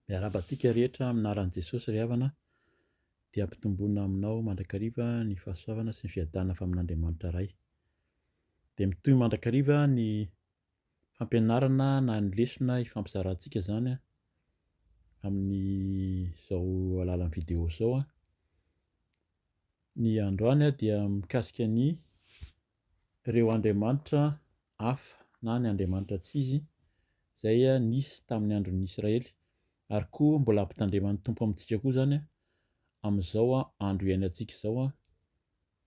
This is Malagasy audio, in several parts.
Miarahaba antsika rehetra amin'ny anaran'i Jesosy ry havana dia ampitomboina aminao mandrakariva ny fahasoavana sy ny fiadanana avy amin'Andriamanitra iray. Dia mitohy mandrakariva ny fampianarana na ny lesona ifampizarantsika izany amin'izao alalan'ny vidéo izao. Ny androany dia mikasika ny ireo andriamanitra hafa na ny andriamanitra tsy izy izay nisy tamin'ny andron'ny Israely ary koa mbola ampitandreman'ny Tompo amintsika koa izany amin'izao andro iainantsika izao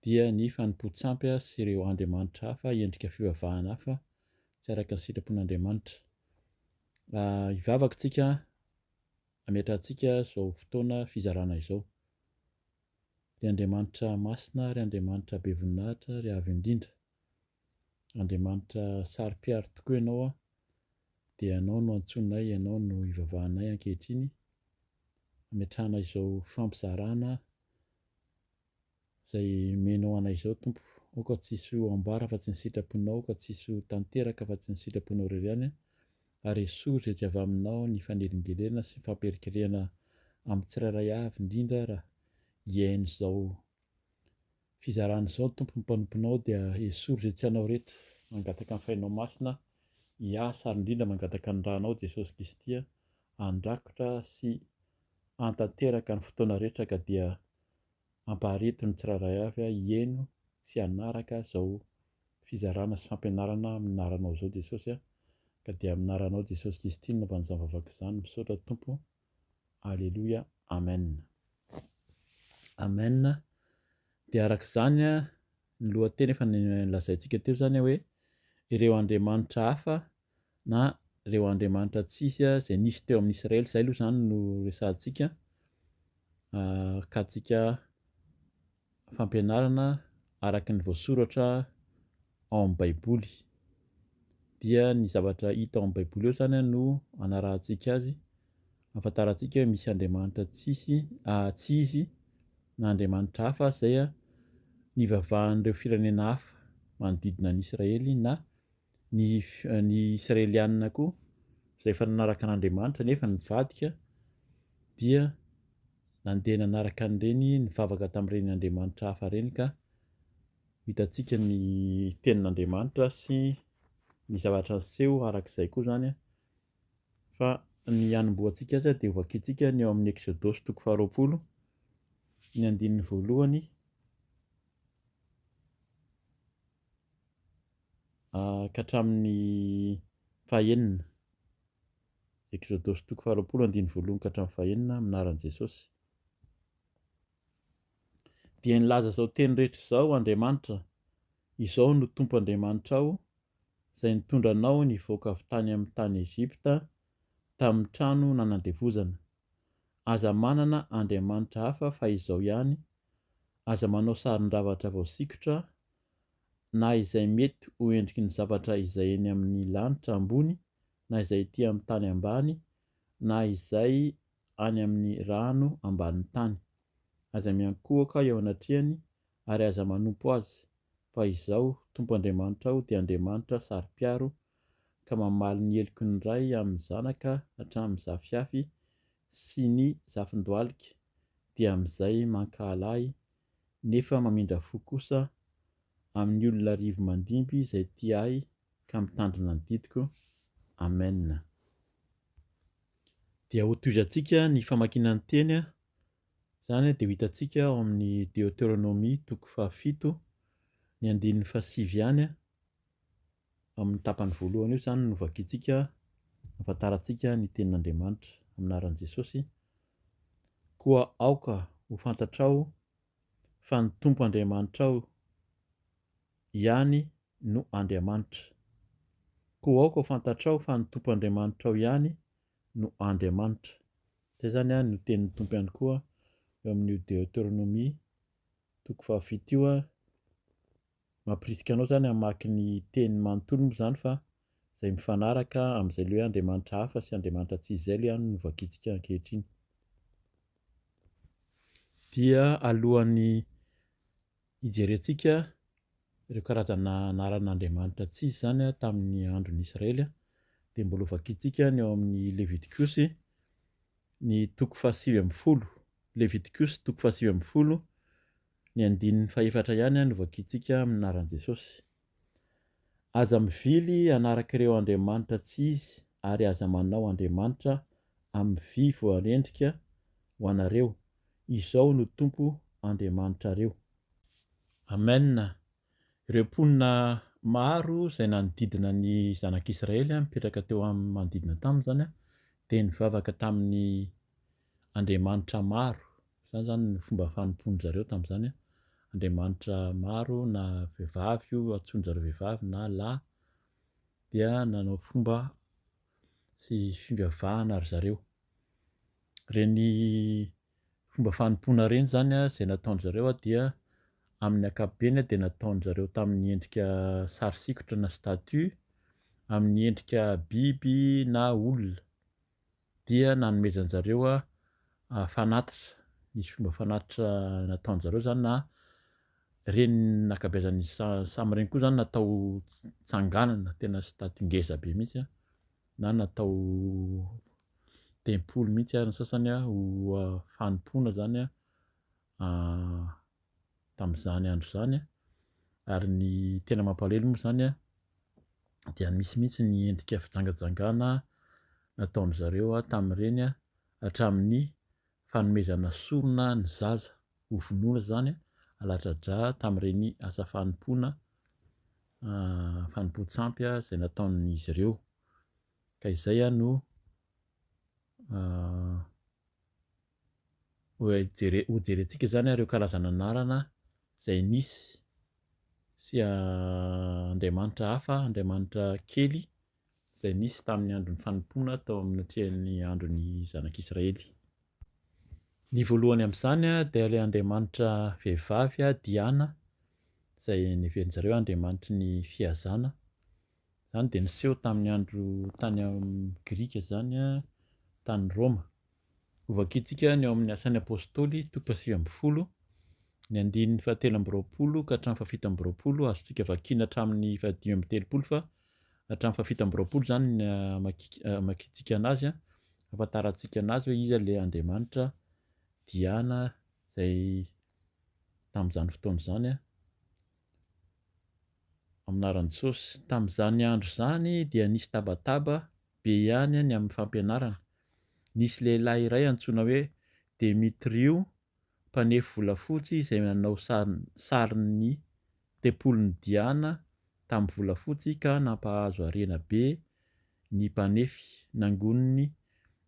dia ny fanompoan-tsampy sy ireo andriamanitra hafa endrika fivavahana hafa tsy araka ny sitrapon'Andriamanitra. Hivavaka isika hametrahantsika izao fotoana fizarana izao. Ry Andriamanitra masina, ry Andriamanitra be voninahitra, ry avo indrindra, Andriamanitra saro-piaro tokoa ianao dia ianao no antsonay, ianao no hivavahanay ankehitriny. Hametrahana izao fampizarana izay menao anay izao Tompo, aoka tsisy ho amboara fa tsy ny sitraponao, aoka tsisy ho tanteraka fa tsy ny sitraponao irery ihany ary soritra etsy avy aminao ny fanelingelena sy fampierikerena amin'ny tsirairay avy indrindra raha hiaino izao fizarana izao Tompo ny mpanomponao dia esoritra etsy anao rehetra mangataka ny fainao masina hiasa ary indrindra mangataka ny ranao Jesosy Kristy handrakotra sy hantanteraka ny fotoana rehetra ka dia hampaharety ny tsirairay avy hiaino sy hanaraka izao fizarana sy fampianarana amin'ny anaranao izao Jesosy ka dia amin'ny anaranao Jesosy Kristy no navan'izany vavaka izany misaotra Tompo. Alleluia, amen. Amen. Dia arak'izany ny lohateny efa nilazaintsika teo izany hoe ireo andriamanitra hafa na ireo andriamanitra tsy izy izay nisy teo amin'ny Israely, izay aloha izany no resahantsika ka tsika fampianarana araka ny voasoratra ao amin'ny Baiboly. Dia ny zavatra hita ao amin'ny Baiboly eo izany no anarahantsika azy, ahafantarantsika hoe misy andriamanitra tsy izy na andriamanitra hafa izay nivavahan'ireo firenena hafa manodidina ny Israely na ny Israelianina koa izay efa nanaraka an'Andriamanitra nefa nivadika dia nandeha nanaraka an'ireny nivavaka tamin'ireny andriamanitra hafa ireny ka hitantsika ny tenin'Andriamanitra sy ny zavatra niseho arak'izay koa izany fa ny hanombohantsika azy dia hovakintsika ny eo amin'ny Exodosy 20 ny andininy voalohany ka hatramin'ny fahaenina. Exodosy 20 andininy voalohany ka hatramin'ny fahaenina amin'ny anaran'i Jesosy. Dia nilaza izao teny rehetra izao Andriamanitra: izao no Tompo Andriamanitra ao izay nitondra anao nivoaka avy tany amin'ny tany Ezipta tamin'ny trano nanandevozana. Aza manana andriamanitra hafa fa izao ihany, aza manao sarin-javatra voasikotra na izay mety ho endriky ny zavatra izay eny amin'ny lanitra ambony na izay ety amin'ny tany ambany na izay any amin'ny rano ambanin'ny tany. Aza miankohaka eo anatrehany ary aza manompo azy, fa izaho Tompo Andriamanitra aho dia Andriamanitra saro-piaro ka mamaly ny heliko ny ray amin'ny zanaka hatramin'ny zafiafy sy ny zafin-dohalika dia amin'izay mankahala ahy nefa mamindra fo kosa amin'ny olona rivo mandimby izay tia ahy ka mitandrina ny didiko. Amen. Dia ho tohizantsika ny famakiana ny teny izany dia ho hitantsika ao amin'ny Deutéronomie 7 ny andininy 7 ihany amin'ny tapany voalohany io izany no vakiantsika ahafantarantsika ny tenin'Andriamanitra amin'ny anaran'i Jesosy. Koa aoka ho fantatrao fa ny Tompo Andriamanitrao ihany no Andriamanitra. Koa aoka ho fantatrao fa ny Tompo Andriamanitrao ihany no Andriamanitra. Izay izany no tenin'ny Tompo ihany koa eo amin'ny Deutéronomie 7 io mampirisika anao izany hamaky ny teny manontolo moa izany fa izay mifanaraka amin'izay ilay hoe andriamanitra hafa sy andriamanitra tsy izy izay ilay ihany no vakiantsika ankehitriny. Dia alohan'ny hijerentsika ireo karazana anaran'andriamanitra tsy izy izany tamin'ny andron'ny Israely dia mbola ho vakiantsika ny ao amin'ny Levitikosy ny toko fahasivy amby folo, Levitikosy toko fahasivy amby folo, ny andininy fahaefatra ihany no voakintsika amin'ny anaran'i Jesosy. Aza mivily anarak'ireo andriamanitra tsy izy ary aza manao andriamanitra amin'ny vy voarendrika ho anareo. Izao no Tompo Andriamanitrareo. Amen. Ireo mponina maro izay nanodidina ny zanak'Israely mipetraka teo amin'ny manodidina taminy zany dia nivavaka tamin'ny andriamanitra maro. Izany zany ny fomba fanompoan zareo tamin'izany. Andriamanitra maro na vehivavy io antsoin-jareo vehivavy na lahy dia nanao fomba sy fivavahana ry zareo. Reny fomba fanompoana reny zany izay nataon-jareo dia amin'ny ankapobeny dia nataon-jareo tamin'ny endrika sary sikotra na statue, amin'ny endrika biby na olona, dia nanomezan-jareo fanatitra. Nisy fomba fanatitra nataon-jareo zany na reny n'ankabeazan'ny samy reny koa zany natao tsanganana, tena statue ngeza be mihitsy na natao tempoly mihitsy ny sasany ho fanompoana zany tamin'izany andro zany. Ary ny tena mampalahelo moa zany dia misy mihitsy ny endrika fijangajangana nataon-jareo tamin'ireny hatramin'ny fanomezana sorona ny zaza ho vonoina zany halatradra tamin'ireny asa fanompoana fanompoan-tsampy izay nataon'izy ireo. Ka izay no ho jerentsika zany ireo karazana anarana izay nisy sy andriamanitra hafa, andriamanitra kely izay nisy tamin'ny andron'ny fanompoana tao amin'ny atrehan'ny andron'ny zanak'Israely. Ny voalohany amin'izany dia ilay andriamanitra vehivavy Diana izay niheverin-jareo andriamanitry ny fihazana. Izany dia niseho tamin'ny andro tany amin'ny Grika zany tany Roma. Ho vakintsika ny ao amin'ny asan'ny apôstôly toko fahasivy amby folo, ny andininy fahatelo amby roapolo ka hatramin'ny fahafito amby roapolo, azontsika vakiana hatramin'ny fahadimy amby telopolo fa hatramin'ny fahafito amby roapolo zany ny amakiantsika anazy, ahafantarantsika anazy hoe iza ilay andriamanitra Diana izay tamin'izany fotoana izany aminaran'i Jesosy. Tamin'izany andro izany dia nisy tabataba be ihany ny amin'ny fampianarana. Nisy lehilahy iray antsoina hoe Demetrio, mpanefy volafotsy izay nanao sarin'ny tempolon'i Diana tamin'ny volafotsy ka nampahazo harena be ny mpanefy nangoniny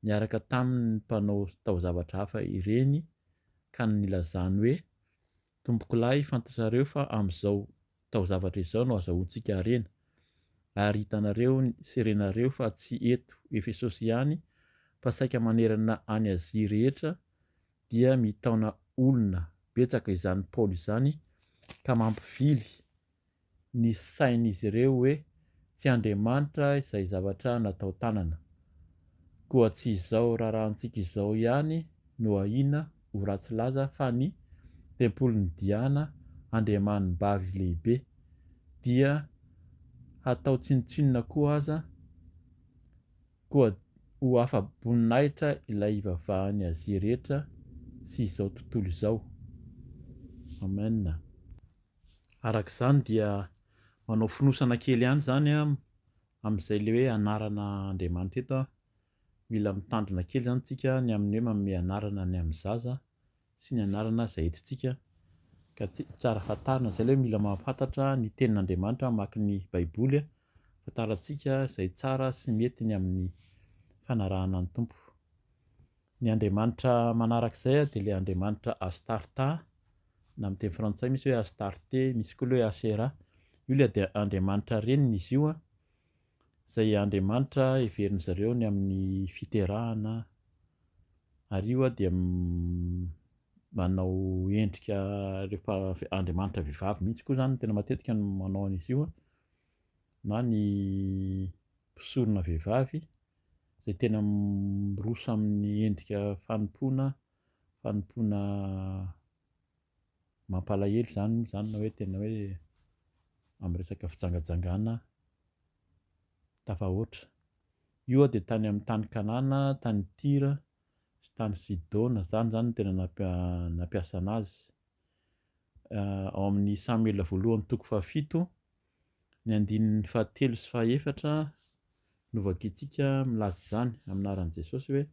niaraka tamin'ny mpanao taozavatra hafa ireny ka nilazany hoe tompokolahy fantatrareo fa amin'izao taozavatra izao no azahoantsika harena, ary hitanareo sy renareo fa tsy eto Efesosy ihany fa saika manerana any Azia rehetra dia mitaona olona betsaka izany Paoly izany ka mampivily ny sain'izy ireo hoe tsy andriamanitra izay zavatra natao tanana, koa tsy izao rarahantsika izao ihany no ahina ho ratsy laza fa ny tempolon'i Diana andriamanim-bavy lehibe dia hatao tsinotsinona koa aza koa ho afa-boninahitra ilay ivavahany Azia rehetra sy izao tontolo izao. Amen. Arak'izany dia manao fonosana kely ihany zany amin'izay le hoe anarana andriamanitra eto. Mila mitandrina kely zany tsika ny amin'ny hoe manome anarana ny amin'ny zaza sy ny anarana izay entintsika, ka tsara fantarina izay hoe mila mahafantatra ny tenin'Andriamanitra mamaky ny baiboly, fantarantsika izay tsara sy mety ny amin'ny fanarahana ny Tompo. Ny andriamanitra manarak'izay dia ilay andriamanitra Astarta, na amin'ny teny frantsay misy hoe Astarte, misy koa hoe Asera. Io ilay andriamanitra reniny izy io izay andriamanitra heverin'izareo ny amin'ny fiterahana, ary io dia manao endrika rehefa andriamanitra vehivavy mihitsy koa zany tena matetika no manao an'izy io, na ny mpisorona vehivavy izay tena miroso amin'ny endrika fanompoana mampalahelo zany na hoe tena hoe amin'ny resaka fijangajangana tafahoatra. Io dia tany amin'ny tany Kanana, tany Tira sy tany Sidôna zany tena nampiasana azy. Ao amin'ny Samuela voalohany toko fahafito, ny andinin'ny fahatelo sy fahaefatra no vakiantsika milaza izany amin'anaran'i Jesosy hoe: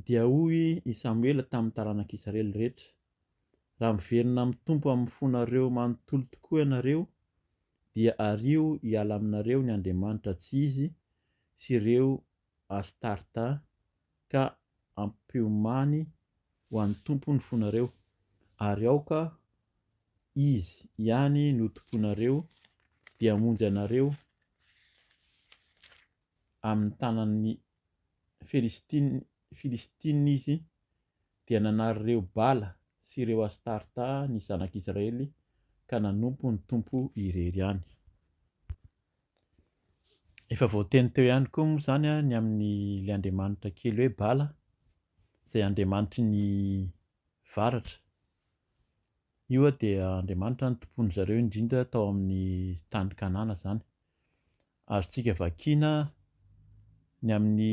dia hoy i Samuela tamin'ny taranak'Israely rehetra: raha miverina mitompo amin'ny fonareo manontolo tokoa ianareo, dia ario hiala aminareo ny Andriamanitra tsy izy sy ireo Astarta, ka ampiomany ho an'ny tompo ny fonareo, ary aoka izy ihany no tomponareo, dia hamonjy anareo amin'ny tanan'ny Filistina izy, dia nanaryreo Bala sy ireo Astarta ny zanak'Israely, ka nanompo ny tompo irery ihany. Efa voateny teo ihany koa moa zany ny amin'ny le andriamanitra kely hoe Bala, izay andriamanitry ny varatra. Io dia andriamanitra ny tompon'ny zareo indrindra tao amin'ny tany Kanana zany. Azontsika vakiana ny amin'ny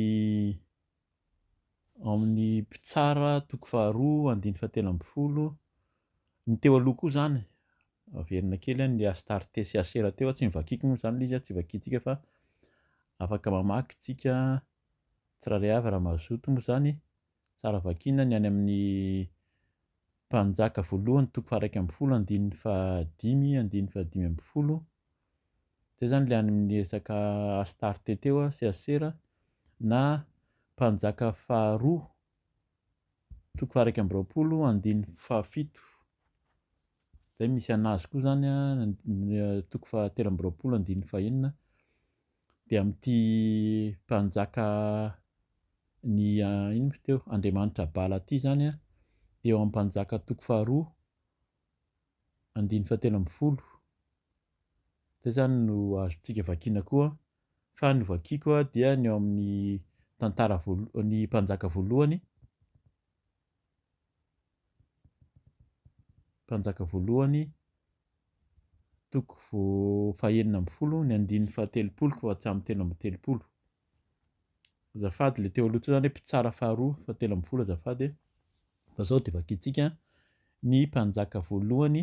Mpitsara toko faharoa andiny fahatelo amby folo, ny teo aloha koa zany averina kely ny Astarte sy Asera teo, tsy mivakiako moa zany izy, tsy vakiantsika fa afaka mamaky tsika tsiraray avy raha mazoto moa zany. Tsara vakiana ny any amin'ny Mpanjaka voalohany toko faha 1 andininy fahadimy andininy fahadimy amby folo. Zay zany le any amin'ny resaka Astarte teo sy Asera, na Mpanjaka faharoa toko faha 120 andininy fahafito. Zay misy anazy koa zany toko faha 13 andininy fahaenina, dia amin'ity mpanjaka ny ino moa teo Andriamanitra Bala ity zany dia eo amin'ny mpanjaka toko faharoa andininy fahatelo amby folo. Zay zany no azontsika vakiana koa, fa ny vakiako dia ny eo amin'ny ny mpanjaka voalohany, toko fahaenina amby folo ny andininy fahatelopolo fa tsy amin'ny telo amby telopolo. Azafady le teo aloha teo zany hoe Mpitsara faharoa fahatelo amby folo azafady. Fa zao dia vakiantsika ny mpanjaka voalohany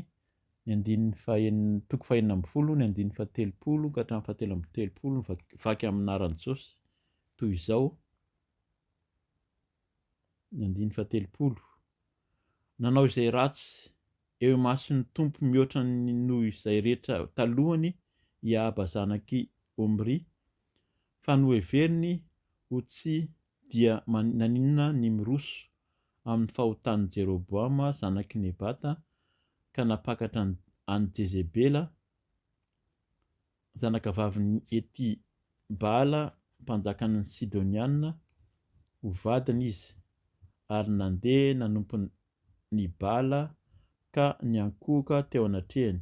ny andininy toko fahaenina amby folo ny andininy fahatelopolo ka hatramin'ny fahatelo amby telopolo, vaky amin'ny anaran'i Jesosy toy izao. Ny andininy fahatelopolo: nanao izay ratsy eo imason'ny tompo mihoatra noho izay rehetra talohany Iaba zanaky Omri, fa noheveriny ho tsy dia naninona ny miroso amin'ny fahotan'i Jeroboama zanaky Nebata, ka napakatra any Jezebela zanakavavin'ny Ety Baala mpanjakan'ny Sidoniana ho vadiny izy, ary nandeha nanompo ny Bala ka niankohoka teo anatrehany.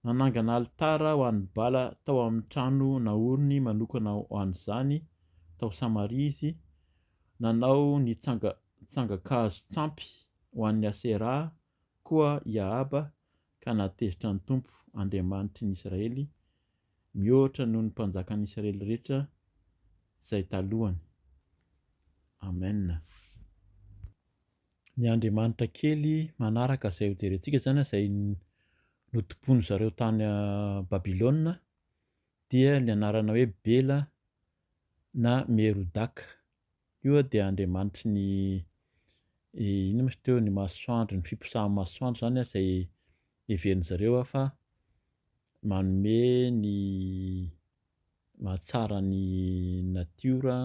Nanangana alitara ho an'ny Bala tao amin'ny trano nahoriny manokana ho an'izany tao Samaria izy, nanao ny tsangakazo tsampy ho an'ny Asera koa Iahaba, ka natezitra ny tompo Andriamanitry ny Israely mihoatra noho ny mpanjakan'ny Israely rehetra izay talohany. Amen. Ny andriamanitra kely manaraka izay ho jerentsika zany izay notompon'ny zareo tany Babilôna, dia ny anarana hoe Bela na Merodaka. Io dia andriamanitry ny ino moa izy teo, ny masoandro, ny fiposahan'ny masoandro zany izay heverin'ny zareo fa manome ny mahatsara ny natiora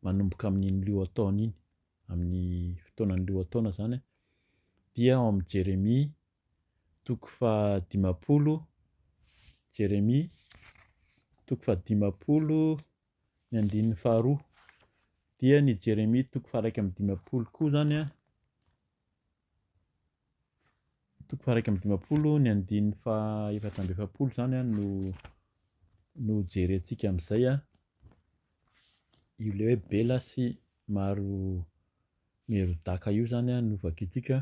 manomboka amin'iny lohataona iny, amin'ny fotoanan'ny lohataona zany. Dia ao amin'ny Jeremia toko faha 50, Jeremia toko faha 50 ny andininy faharoa, dia ny Jeremia toko faha 150 koa zany toko faha 150 ny andininy faha 770 zany no jerentsika amin'izay io le hoe Bela sy Merodaka io zany no vakiantsika.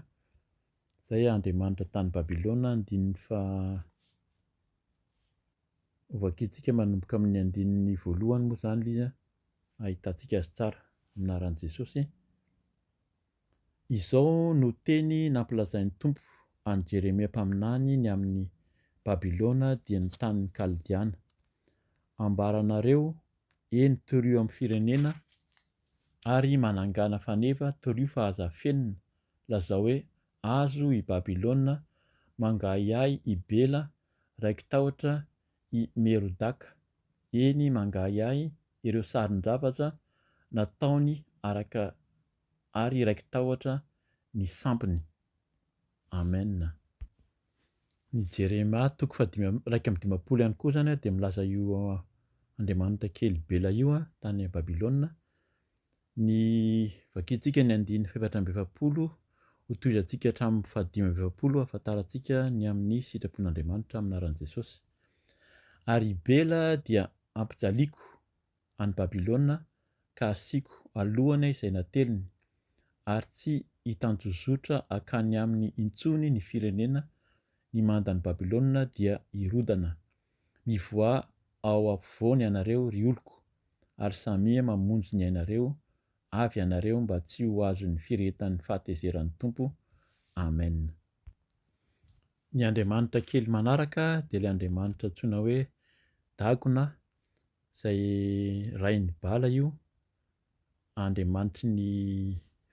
Zay andriamanitra tany Babilôna andininy vakiantsika manomboka amin'ny andininy voalohany moa zany izy ahitantsika azy tsara aminaran'i Jesosy. Izao no teny nampilazain'ny Tompo any Jeremia mpaminany ny amin'ny Babilôna dia ny tanin'ny Kaldiana. Ambaranareo eny torio amin'ny firenena ary manangana faneva torio fa aza fenina. Lazao hoe azo i Babilôna mangahiahy i Bela raiky tahotra i Merodaka. Eny mangahiahy ireo sarin-javatra nataony araka ary raiky tahotra ny sampiny. Amen. Ny Jeremia toko raiky amby dimapolo ihany koa zany dia milaza io Andriamanitra kely Bela io tany Babilôna. Ny vakintsika ny 780 ho tohizantsika hatramin'ny 570 ahafantarantsika ny amin'ny sitrapon'Andriamanitra aminaran'i Jesosy. Ary Bela dia ampijaliako any Babilôna ka asiako alohany izay nateliny ary tsy hitanjozotra akany amin'ny intsony ny firenena. Ny mandany Babilôna dia hirodana. Mivoa ao ampovoany ianareo ry oloko ary samia mamonjy ny ainareo. Avy ianareo mba tsy ho azon'ny firehetan'ny fahatezeran'ny Tompo. Amen. Ny Andriamanitra kely manaraka dia ilay Andriamanitra antsoina hoe Dagona, izay rain'ny Bala io, Andriamanitry ny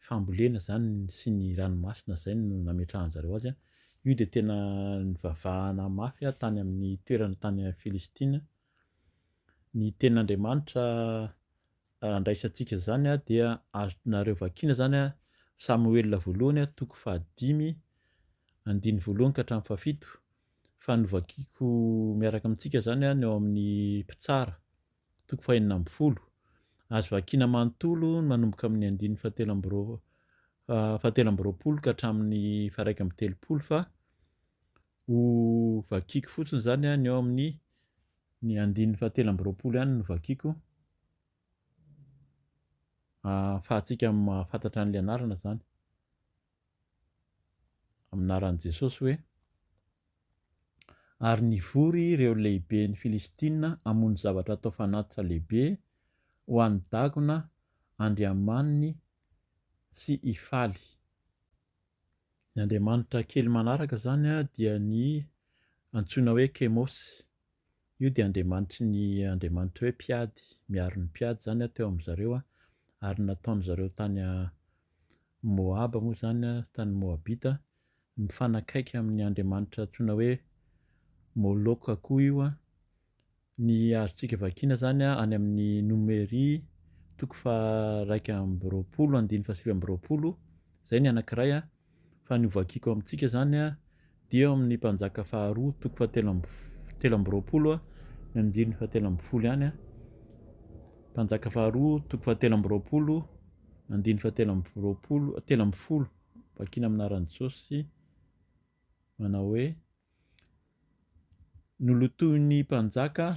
fambolena zany sy ny ranomasina, zay no nametrahan'zareo azy. Io dia tena nivavahana mafy tany amin'ny toerana tany Filistina. Ny tenin'Andriamanitra andraisantsika zany dia azonareo vakiana zany Samuela voalohany toko 5:1 ka hatramin'ny 7. Fa novakiako miaraka amintsika zany ny eo amin'ny Mpitsara toko 4:10. Azo vakiana manontolo manomboka amin'ny 5:17 ka hatramin'ny 1:30. Fa ho vakiako fotsiny zany ny eo amin'ny 5:17 ihany no vakiako. Ahafahantsika mahafantatra an'ilay anarana zany aminaran'i Jesosy hoe: ary nivory ireo lehiben'ny Filistina hamono zavatra atao fanatitra lehibe ho an'ny Dagona, andriamaniny sy hifaly. Ny Andriamanitra kely manaraka zany dia ny antsoina hoe Kemosy. Io dia andriamanitry ny andriamanitra hoe mpiady, miaro ny mpiady zany teo amin'izareo ary nataony zareo tany Moaba moa zany tany Moabita mifanakaiky amin'ny andriamanitra antsoina hoe Moloka koa io. Ny azontsika vakiana zany any amin'ny Nomeria toko 1:20 zay ny anankiray. Fa ny vakiako amintsika zany dia eo amin'ny mpanjaka faharoa toko 13:20 ny 7:10 ihany. Mpanjaka faharoa toko 13:20 ny 7:30 vakiana aminaran'i Jesosy manao hoe: nolotoin'ny mpanjaka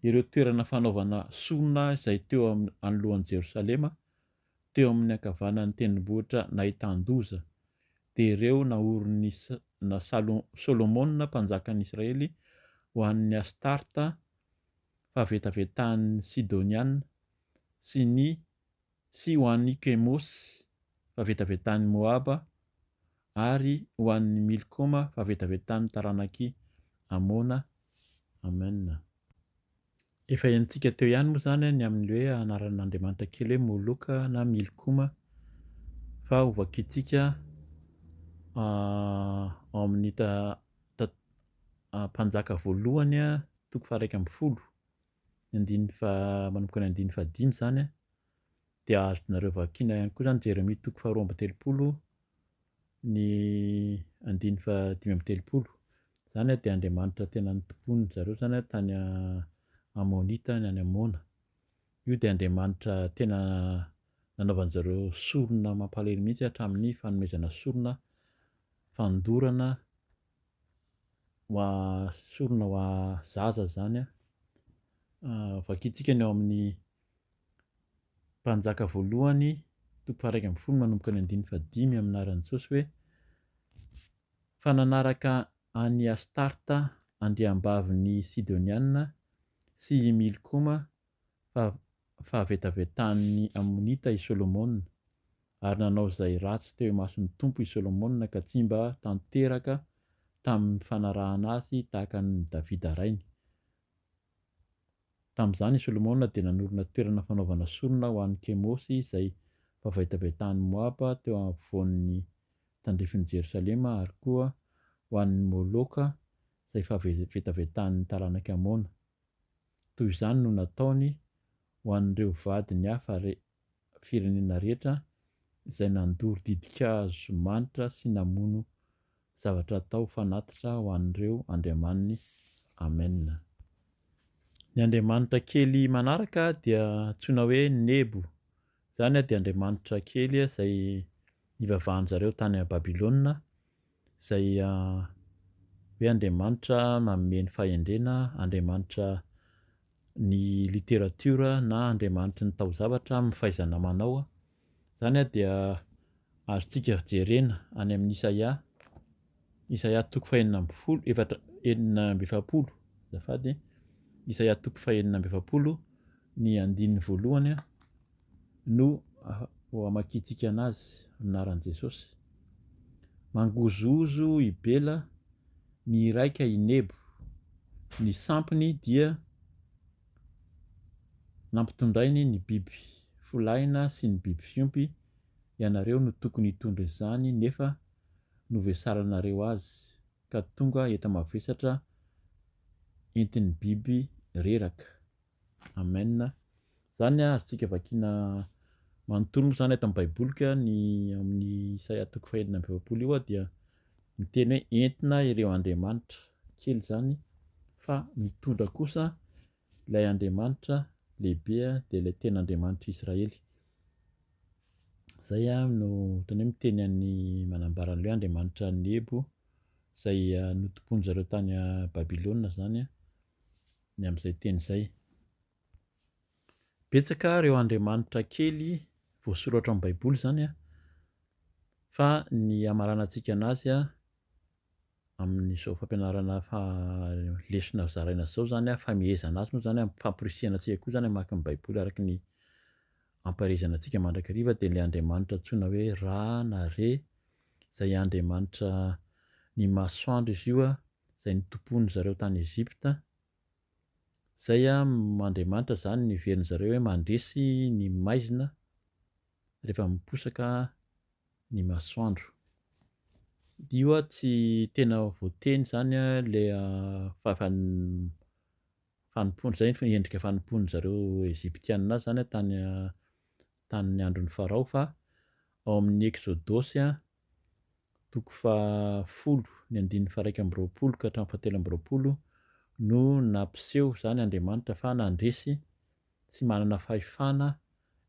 ireo toerana fanaovana sonona izay teo anoloan'i Jerosalema, teo amin'ny ankavanan'ny tendrombohitra nahitan-doza. Dia ireo naoriny Sôlômôna mpanjakan'i Israely ho an'ny Astarta fahavetavetan'ny Sidoniana sy ho an'ny Kemosy fahavetavetan'ny Moaba ary ho an'ny Milkoma fahavetavetan'ny taranak'i Amona. Amen. Efa henontsika teo ihany moa zany ny amin'ny hoe anaran'Andriamanitra kely hoe Moloka na Milkoma. Fa ho vakiantsika ao amin'ny mpanjaka voalohany toko 1:10 manomboka ny 5 zany dia azonareo vakiana ihany koa zany Jeremia toko 2:30 ny 5:30. Zany dia Andriamanitra tena nitompony zareo zany tany Amonita ny any Amona. Io dia Andriamanitra tena nanaovan'zareo sorona mampalahelo mihitsy hatramin'ny fanomezana sorona fandorana sorona ho zaza zany. Vakiantsika ny eo amin'ny mpanjaka voalohany toko 1:10 manomboka ny 5 aminaran'i Jesosy hoe: fa nanaraka any Astarta andriambavin'ny Sidoniana sy Milkoma fahavetavetan'ny Amonita i Sôlômôna, ary nanao izay ratsy teo imason'ny Tompo i Sôlômôna ka tsy mba tanteraka tamin'ny fanarahana azy tahaka ny Davida rainy. Tamin'izany i Sôlômôna dia nanorina toerana fanaovana sorona ho an'ny Kemôsy izay fahavetavetan'ny Moaba teo afovoan'ny tandrefin'i Jerosalema, ary koa ho an'ny Môlôka izay fahavetavetan'ny taranaka Amôna. Toy izany no nataony ho an'ireo vadiny hafa firenena rehetra izay nandoro didin-kazo manitra sy namono zavatra atao fanatitra ho an'ireo andriamaniny. Amen. Ny andriamanitra kely manaraka dia antsoina hoe Nebo. Izany dia andriamanitra kely izay nivavahan zareo tany Babilôna, izay hoe andriamanitra manome fahendrena, andriamanitra ny literatiora na andriamanitra ny taozavatra amin'ny fahaizana manao. Izany dia azontsika jerena any amin'ny Isaia toko fahaenina amby efapolo, Isaia toko fahaenina amby efapolo ny andininy voalohany no hamakiantsika anazy aminaran'i Jesosy. Mangozozo ibela miraika i Nebo, ny sampiny dia nampitondrainy ny biby folahina sy ny biby fiompy. Ianareo no tokony hitondra izany, nefa novesaranareo azy ka tonga enta-mavesatra entin'ny biby reraka. Amen. Zany azontsika vakiana manontolo moa zany eto amin'ny baibolika ny amin'ny Isaia toko fahaenina amby efapolo io dia miteny hoe entina ireo andriamanitra kely zany, fa mitondra kosa ilay andriamanitra lehibe dia ilay tena andriamanitra Israely. Zay no tena hoe miteny an'ny manambara an'ilay andriamanitra Nebo izay notompon'ny zareo tany Babilôna zany ny amin'izay teny izay. Betsaka ireo andriamanitra kely voasoratra amin'ny baiboly zany fa ny hamaranantsika anazy amin'izao fampianarana lesona zaraina zao zany famihezana azy moa zany famporisihana antsika koa zany hamaky ny baiboly araka ny ampaharizana antsika mandrakariva, dia ilay andriamanitra antsoina hoe Ra na Re, izay andriamanitra ny masoandro izy io izay nitompon'ny zareo tany Ezipta. Zay andriamanitra zany niveriny zareo hoe mandresy ny maizina rehefa miposaka ny masoandro. Io tsy tena voateny zany ilay fanompony, zay ny endrika fanompony zareo Eziptianina zany tamin'ny andron'ny Farao, fa ao amin'ny Exodosy toko 10 ny andininy 1:20 ka hatramin'ny 7:20 no nampiseho zany andriamanitra fa nandresy sy manana fahefana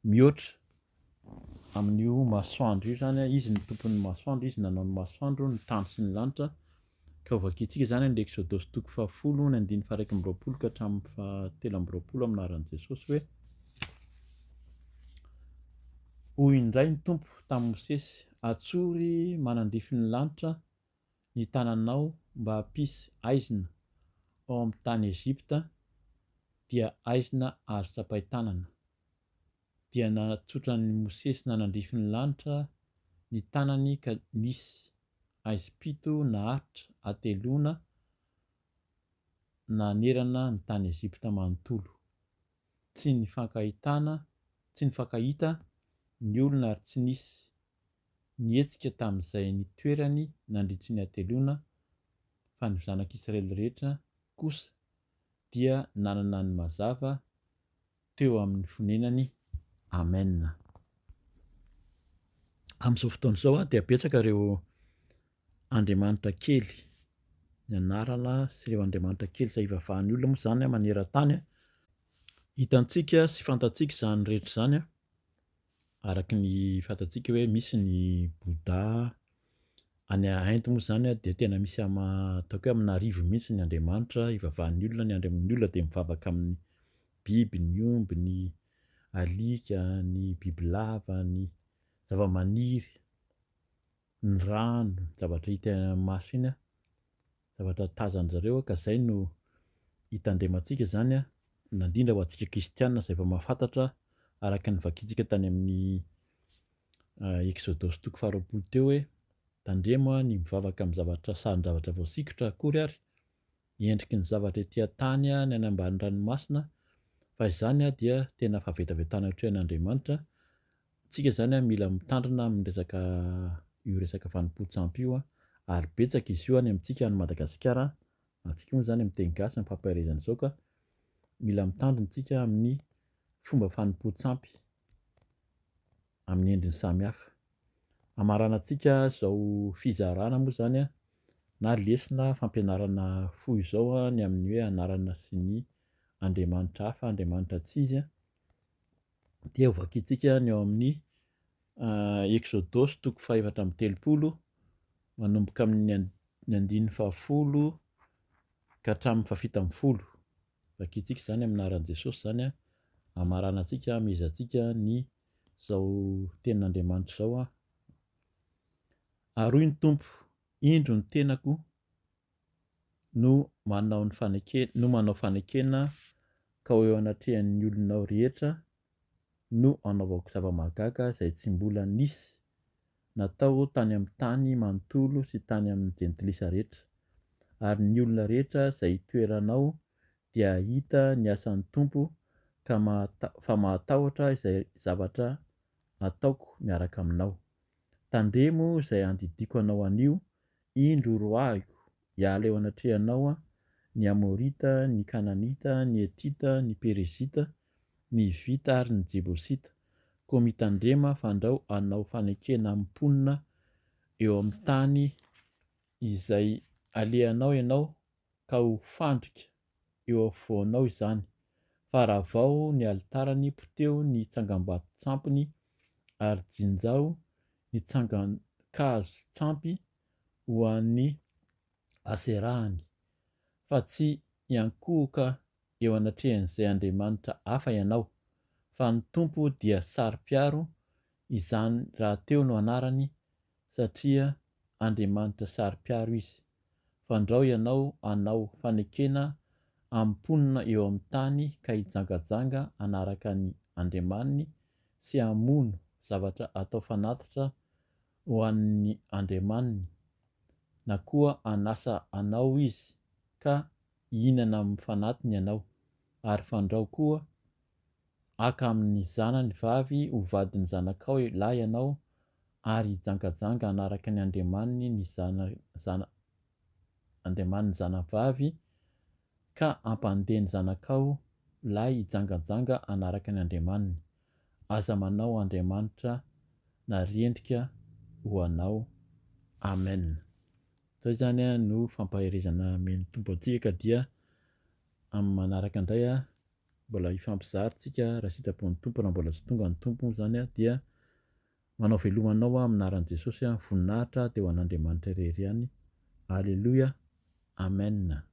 mihoatra amin'io masoandro io zany. Izy ny tompon'ny masoandro, izy nanao ny masoandro, ny tany sy ny lanitra. Ka ho vakiantsika zany ny Exodosy toko 10 ny andininy 1:20 ka hatramin'ny 7:20 aminaran'i Jesosy hoe: hoy indray ny Tompo tamin'i Mosesy, atsory manandrify ny lanitra ny tananao mba hampisy haizina ao amin'ny tany Ezipta, dia haizina azo tsapaitanana. Dia natsotra ny Mosesy nanandrify ny lanitra ny tanany ka nisy haizim-pito naharitra ateloana nanerana ny tany Ezipta manontolo. Tsy nifankahita ny olona ary tsy nisy nihetsika tamin'izay nitoerany nandritry ny ateloana, fa ny zanak'Israely rehetra kosa dia nanana ny mazava teo amin'ny fonenany. Amen. Amin'izao fotoana izao dia betsaka ireo andriamanitra kely, ny anarana sy ireo andriamanitra kely izay ivavahan'ny olona moa zany maneran-tany. Hitantsika sy fantatsika izany rehetra izany araka ny fantatsika hoe misy ny Bouddha. Any Inde moa zany dia tena misy ataoko hoe amin'ny arivo mihitsy ny andriamanitra ivavahan'ny olona. Ny olona dia mivavaka amin'ny biby, ny omby, ny alika, ny bibilava, ny zavamaniry, ny rano, zavatra hita maso iny, zavatra tazan'zareo. Ka zay no hitandremantsika zany, indrindra ho antsika kristianina izay efa mahafantatra araka ny vakintsika tany amin'ny Exodosy 2 teo hoe tandremo a ny mivavaka amin'ny zavatra sarin-javatra voasikotra akory ary, endriky ny zavatra etỳ tany a ny any ambany ranomasina, fa izany a dia tena fahavetavetana hatreo an'Andriamanitra. Tsika zany a mila mitandrina amin'ny resaka fanompoan-tsampy io a, ary betsaka izy io any amintsika any Madagasikara. Antsika moa zany amin'ny teny gasy ny fampaherezana izao ka mila mitandrina isika amin'ny fomba fanompoan-tsampy amin'ny endriny samihafa. Amaranantsika zao fizarana moa zany a na lesona fampianarana fo izao a ny amin'ny hoe anarana sy ny andriamanitra hafa, andriamanitra tsy izy a, dia ho vakintsika ny ao amin'ny Exodosy 4:30 manomboka amin'ny 9:10 ka hatramin'ny 7:10. Vakintsika zany amin'ny anaran'i Jesosy zany a, amaranantsika, amezantsika ny zao tenin'Andriamanitra zao a. Aroy ny Tompo, indro ny tenako no manao fanekena ka ho eo anatrehan'ny olonao rehetra no anaovako zava-mahagaga izay tsy mbola nisy natao tany amin'ny tany manontolo sy tany amin'ny jentilisa rehetra. Ary ny olona rehetra izay itoeranao dia hahita ny asan'ny Tompo fa mahatahotra izay zavatra ataoko miaraka aminao. Tandremo izay andidiko anao anio, indro roahiko hiala eo anatrehanao a, ny Amorita, ny Kananita, ny Etita, ny Perezita, ny Hivita ary ny Jebosita, koa mitandrema fandrao hanao fanekena amin'ny mponina eo amin'ny tany izay alehanao ianao ka ho fandrika eo afovoanao izany. Fa raha vao ny alitarany poteo ny tsangambato tsampiny ary jinjao ny tsangan-kazo tsampy ho an'ny haserahany. Fa tsy hiankohoka eo anatrehan'izay andriamanitra hafa ianao, fa ny Tompo dia sari-piaro, izany raha teo no anarany satria andriamanitra sari-piaro izy. Fandrao ianao hanao fanekena amin'ny mponina eo amin'ny tany ka hijangajanga anaraka ny andriamaniny sy hamono zavatra atao fanatitra ho an'ny andriamaniny, na koa hanasa anao izy ka hihinana amin'ny fanatiny ianao. Ary fandrao koa haka amin'ny zanany vavy ho vadiny zanakao lahy ianao ary hijangajanga anaraka ny andriamaniny ny andriamaniny zanavavy ka hampandeha ny zanakao lahy hijangajanga anaraka ny andriamaniny. Aza manao Andriamanitra na rendrika ho anao. Amen. Zay zany a no fampaherezana men'ny Tompo antsika ka dia amin'ny manaraka indray a mbola hifampizary tsika raha sitrapon'ny Tompo, raha mbola tsy tonga ny Tompo zany a dia manao velomanao a amin'ny anaran'i Jesosy a, voninahitra teo an'Andriamanitra irery ihany. Alleluia. Amen.